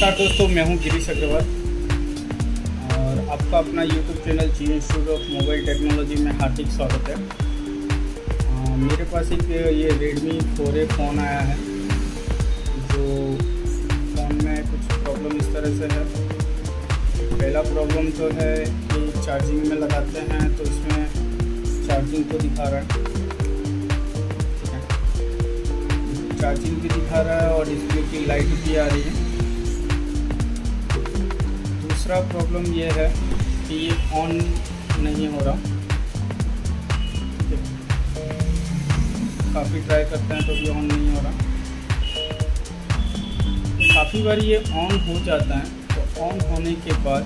नमस्कार दोस्तों, मैं हूं गिरीश अग्रवाल और आपका अपना YouTube channel G institute of mobile technology में हार्दिक स्वागत है। मेरे पास एक ये Redmi 4A फ़ोन आया है, जो फ़ोन में कुछ प्रॉब्लम इस तरह से है। पहला प्रॉब्लम तो है कि चार्जिंग में लगाते हैं तो इसमें चार्जिंग तो दिखा रहा है, चार्जिंग भी दिखा रहा है और डिस्प्ले की लाइट भी आ रही है। दूसरा प्रॉब्लम ये है कि ये ऑन नहीं हो रहा। काफ़ी ट्राई करते हैं तो भी ऑन नहीं हो रहा। काफ़ी बार ये ऑन हो जाता है, तो ऑन होने के बाद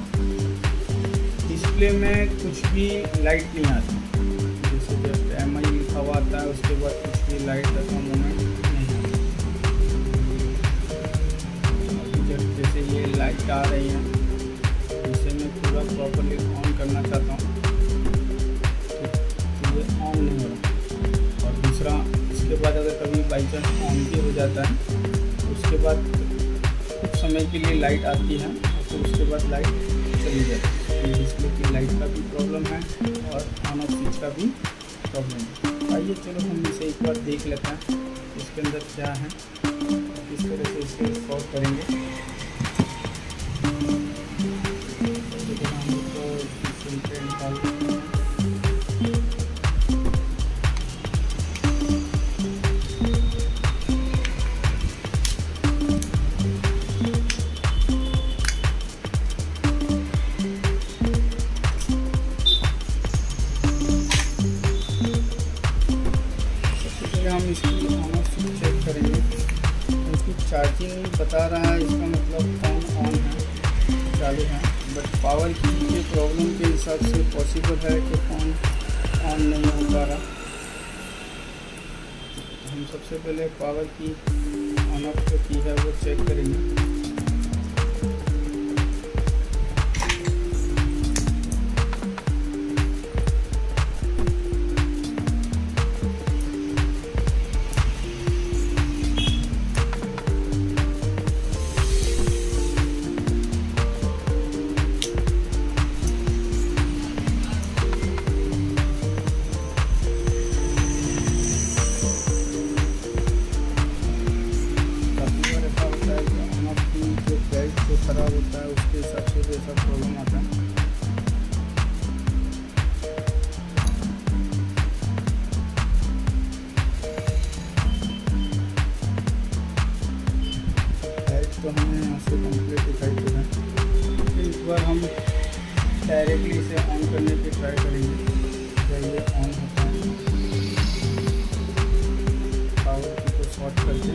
डिस्प्ले में कुछ भी लाइट नहीं आती। जैसे जब MI लिखा हुआ आता है उसके बाद कुछ भी लाइट का मूवमेंट नहीं आता। जैसे ये लाइट आ रही है, इसे मैं पूरा प्रॉपरली ऑन करना चाहता हूँ तो ये ऑन नहीं हो रहा। और दूसरा, इसके बाद अगर कभी बाई चांस ऑन भी हो जाता है तो उसके बाद कुछ समय के लिए लाइट आती है और फिर उसके बाद लाइट चली जाती है। डिस्प्ले की लाइट का भी प्रॉब्लम है और ऑन ऑफ स्विच का भी प्रॉब्लम है। आइए चलो हम इसे एक बार देख लेते हैं इसके अंदर क्या है, किस तरह से इसे सॉल्व करेंगे। हम इसकी ऑन ऑफ स्विच चेक करेंगे, क्योंकि चार्जिंग बता रहा है, इसका मतलब फ़ोन ऑन है, चालू है। बट पावर की ये प्रॉब्लम के हिसाब से पॉसिबल है कि फ़ोन ऑन नहीं हो पा रहा। हम सबसे पहले पावर की ऑन ऑफ जो की है वो चेक करेंगे। जो ख़राब होता है उसके हिसाब से भी ऐसा प्रॉब्लम आता है। लाइट तो हमने यहाँ से कंप्लीट दिखाई दे रहा है। फिर इस बार हम डायरेक्टली इसे ऑन करने की ट्राई करेंगे। जब ये ऑन होता है पावर की को शॉर्ट करके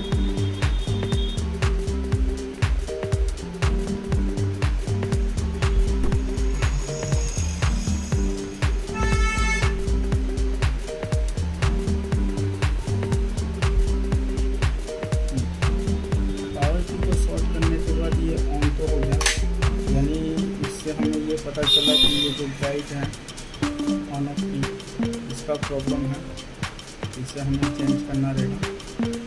पता चला कि ये जो लाइट है ऑन ऑफ की, इसका प्रॉब्लम है, इसे हमें चेंज करना रहेगा।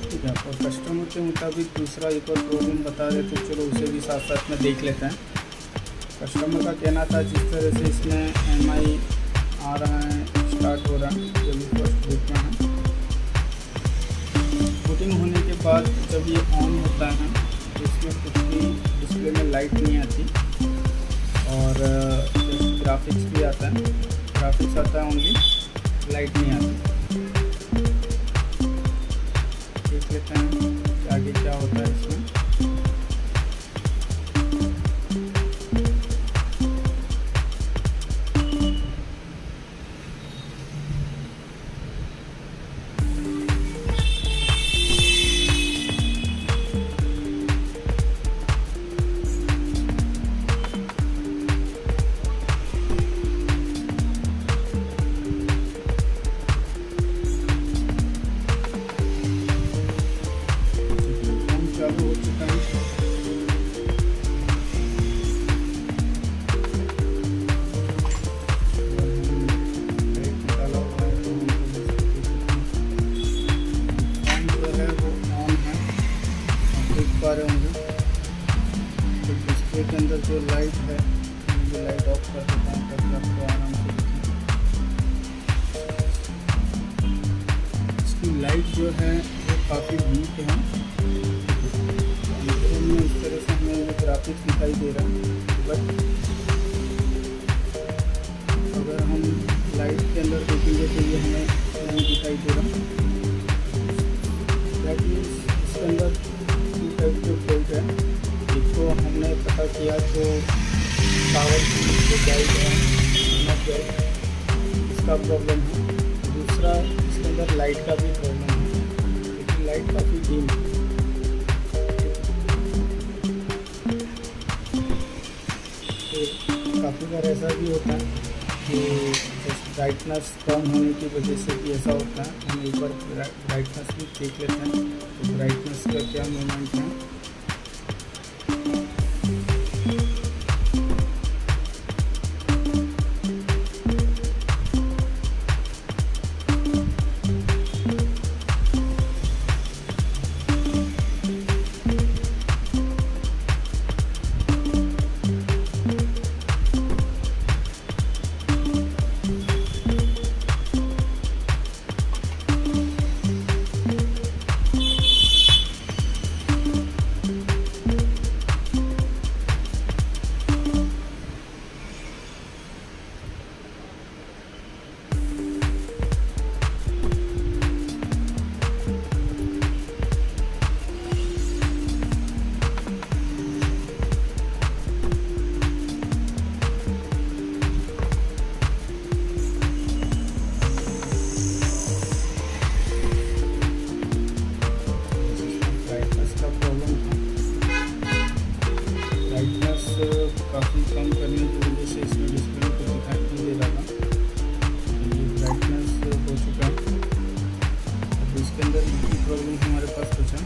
ठीक है, और कस्टमर के मुताबिक दूसरा एक और प्रॉब्लम बता रहे थे, चलो उसे भी साथ साथ में देख लेते हैं। कस्टमर का कहना था जिस तरह से इसमें MI आ रहा है, स्टार्ट हो रहा है, जो भी फर्स्ट बुक में है, बुकिंग होने के बाद जब ये ऑन होता है तो इसमें कुछ भी डिस्प्ले में लाइट नहीं आती और ग्राफिक्स भी आता है, ग्राफिक्स आता है ओनली, लाइट नहीं आती। देख लेते हैं कि आगे क्या होता है इसमें। चालू हो जो है वो काफ़ी वीक है। अंदर में इस तरह से हमें ग्राफिक्स दिखाई दे रहा है, बट अगर हम लाइट के अंदर देखेंगे तो ये हमें नहीं दिखाई दे रहा। दैट मीन्स इसके अंदर टू टाइप के फॉल्ट है। एक तो हमने पता किया तो पावर की जो गाइड है नॉट गाइड, इसका प्रॉब्लम है। दूसरा इसके अंदर लाइट का भी प्रॉब्लम है, क्योंकि लाइट काफ़ी डीम है। तो काफ़ी बार ऐसा भी होता है कि ब्राइटनेस कम होने की वजह से भी ऐसा होता है। हम एक बार ब्राइटनेस भी देख लेते हैं, तो ब्राइटनेस का क्या मूवमेंट है। काफ़ी कम करने की वजह से इसमें डिस्प्ले को दिखाई नहीं दे रहा था। ये ब्राइटनेस हो चुका है। अब इसके अंदर की प्रॉब्लम हमारे पास बचा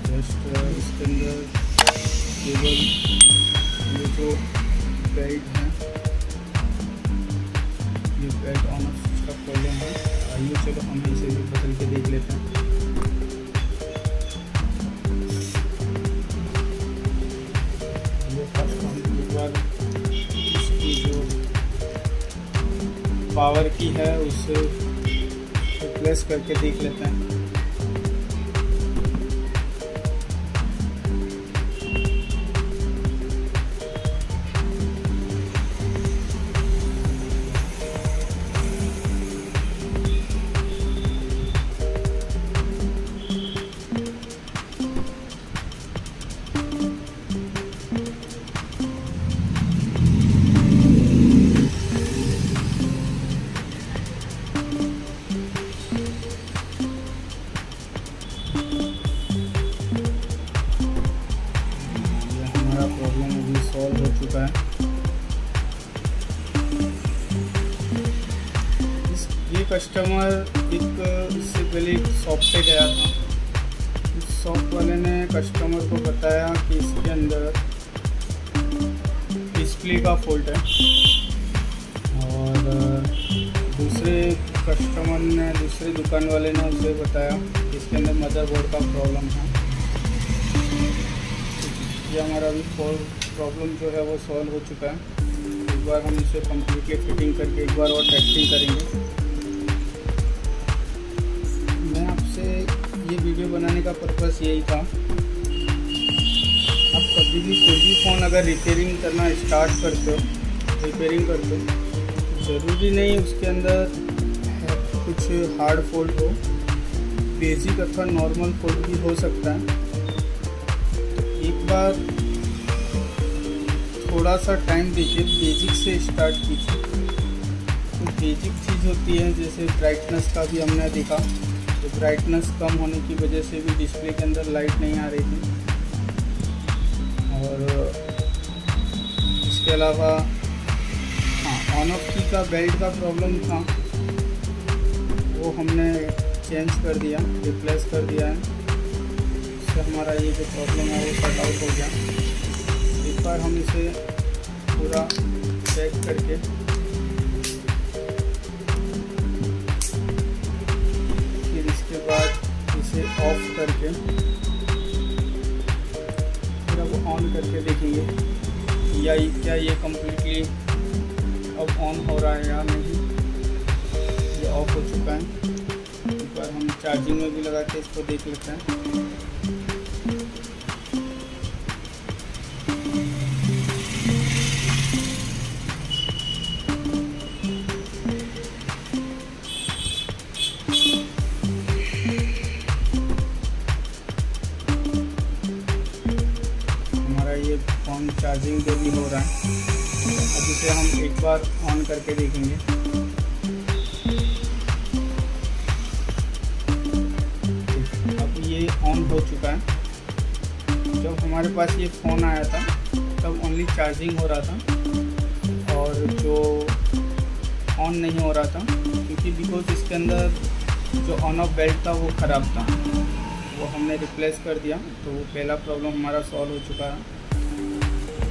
जस्ट इसके अंदर केवल ये जो बेल्ट है, ये बेल्ट ऑन ऑफ स्विच का प्रॉब्लम है। आइए चलो हम इसे भी बदल के देख लेते हैं। इसकी जो पावर की है उसे रिप्लेस करके देख लेते हैं। प्रॉब्लम अभी सॉल्व हो चुका है। ये कस्टमर इससे पहले एक शॉप पे गया था। उस शॉप वाले ने कस्टमर को बताया कि इसके अंदर डिस्प्ले का फॉल्ट है, और दूसरे कस्टमर ने, दूसरे दुकान वाले ने उसे बताया कि इसके अंदर मदरबोर्ड का प्रॉब्लम है। ये हमारा अभी प्रॉब्लम जो है वो सॉल्व हो चुका है। एक बार हम इसे कम्प्लीटली फिटिंग करके एक बार और टेस्टिंग करेंगे। मैं आपसे ये वीडियो बनाने का पर्पस यही था, आप कभी भी कोई भी फ़ोन अगर रिपेयरिंग करना स्टार्ट करते हो, ज़रूरी नहीं उसके अंदर कुछ हार्ड फॉल्ट हो, बेसिक अथवा नॉर्मल फॉल्ट भी हो सकता है। एक बार थोड़ा सा टाइम दीजिए, बेसिक से स्टार्ट कीजिए। तो बेसिक चीज़ होती है, जैसे ब्राइटनेस का भी हमने देखा, तो ब्राइटनेस कम होने की वजह से भी डिस्प्ले के अंदर लाइट नहीं आ रही थी। और इसके अलावा हाँ, ऑन ऑफ की का बेल्ट का प्रॉब्लम था, वो हमने चेंज कर दिया, रिप्लेस कर दिया है। हमारा ये जो प्रॉब्लम है वो सॉर्ट आउट हो गया। एक बार हम इसे पूरा चेक करके फिर इसके बाद इसे ऑफ करके फिर अब ऑन करके देखेंगे या क्या ये कम्प्लीटली अब ऑन हो रहा है या नहीं। ये ऑफ हो चुका है। एक बार हम चार्जिंग में भी लगा के इसको देख लेते हैं। हमारा ये फ़ोन चार्जिंग पे भी हो रहा है। अब इसे हम एक बार ऑन करके देखेंगे। अब ये ऑन हो चुका है। जब हमारे पास ये फ़ोन आया था तब ओनली चार्जिंग हो रहा था और जो ऑन नहीं हो रहा था, क्योंकि बिकॉज इसके अंदर जो ऑन ऑफ बेल्ट था वो ख़राब था, वो हमने रिप्लेस कर दिया। तो वो पहला प्रॉब्लम हमारा सॉल्व हो चुका है।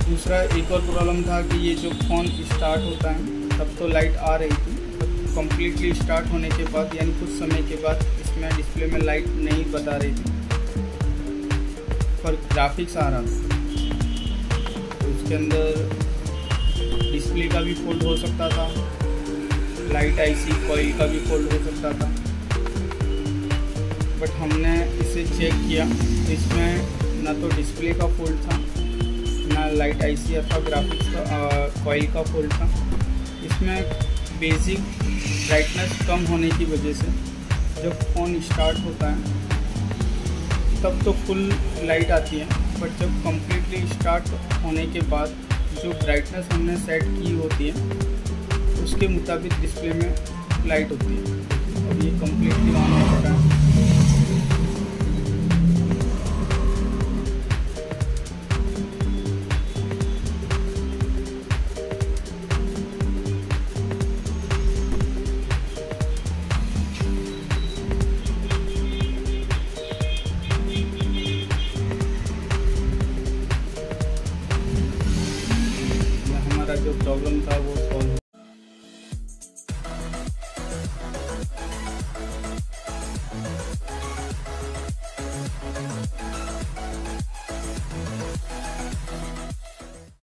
दूसरा एक और प्रॉब्लम था कि ये जो फ़ोन स्टार्ट होता है तब तो लाइट आ रही थी, बट कम्प्लीटली स्टार्ट होने के बाद यानी कुछ समय के बाद इसमें डिस्प्ले में लाइट नहीं बता रही थी, पर ग्राफिक्स आ रहा था। तो इसके अंदर डिस्प्ले का भी फॉल्ट हो सकता था, लाइट आईसी कॉइल का भी फॉल्ट हो सकता था। बट हमने इसे चेक किया तो इसमें ना तो डिस्प्ले का फॉल्ट था, ना लाइट आईसी अथवा ग्राफिक्स का कॉइल का फॉल्ट था। इसमें बेसिक ब्राइटनेस कम होने की वजह से जब फ़ोन स्टार्ट होता है तब तो फुल लाइट आती है, बट जब कम्प्लीटली स्टार्ट होने के बाद जो ब्राइटनेस हमने सेट की होती है उसके मुताबिक डिस्प्ले में लाइट होती है। अब ये कम्प्लीटली ऑन हो चुका है। जो प्रॉब्लम था वो